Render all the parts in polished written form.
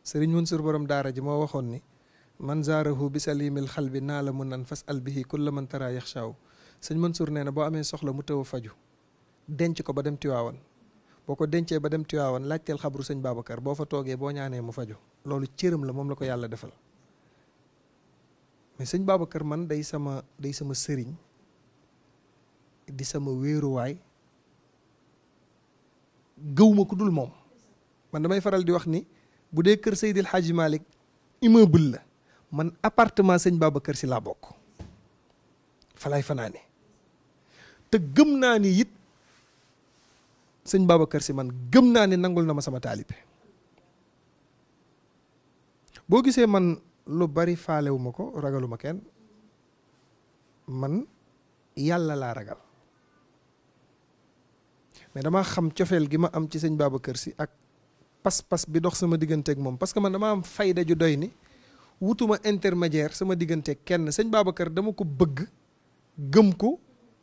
sëriñ Mansour borom daara ji moo waxoon ni man zaarahu bi salimil xal bi naa la mun nan fas al bihi kulla man tara yaxshaaw. sëñ Mansour nee na boo amee soxla mu tëw a faju denc ko ba dem Tiwaawan, boo ko dencee ba dem Tiwaawan laajteel xabru sëñ Babacar, boo fa toogee boo ñaanee mu faju. loolu cëram la, moom la ko yàlla defal. mais sëñ Babacar man day sama sëriñ, di sama wéeruwaay, gëwuma ku dul moom. man damay faral di wax ni bu dee kër Seydil Hadji Malick immeuble la, man appartement sëñ Babacar si laa bokk, fa laay fanaane. te gëm naa ni it sëñ Babacar si man gëm naa ni nangul na ma sama taalibe. boo gisee man lu bari faalewuma ko, ragaluma kenn, man yàlla laa ragal. mais dama xam cofeel gi ma am ci sëñ Babacar si ak pas-pas bi dox sama digganteeg moom, parce que man dama am fayda ju doy ni wutuma intermédiaire sama digganteeg kenn. sëñ Babacar dama ko bëgg, gëm ko,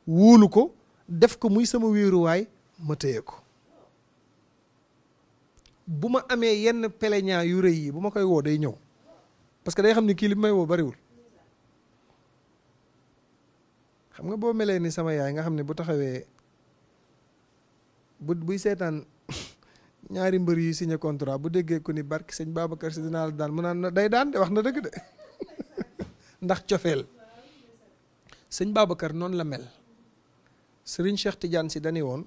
wóolu ko, def ko muy sama wéeruwaay, ma téye ko. bu ma amee yenn peleñaa yu rëy yi bu ma koy woo day ñëw, parce que day xam ni kii li may woo bariwul. xam nga boo melee ni sama yaay nga xam ne bu taxawee buy seetaan ñaari mbër yi signé contrat, bu déggee ko ni barki sëñ Babacar si dinaa la daan, mu naan day daan de, wax na dëgg de ndax cofeel. sëñ Babacar noonu la mel. Serigne Cheikh Tidiane si dañu woon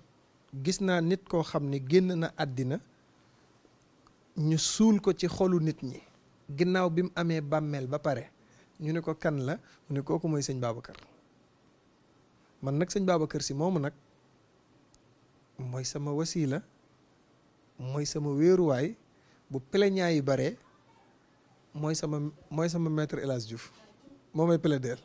gis naa nit koo xam ni génn na àddina ñu suul ko ci xolu nit ñi, ginnaaw bi mu amee bàmmeel ba pare ñu ne ko kan la, mu ne kooku mooy sëñ Babacar. man nag sëñ Babacar si moomu nag mooy sama wasiila, mooy sama wéeruwaay. bu plaignant yi bare mooy sama maître El Hadj Diouf moo may plaider.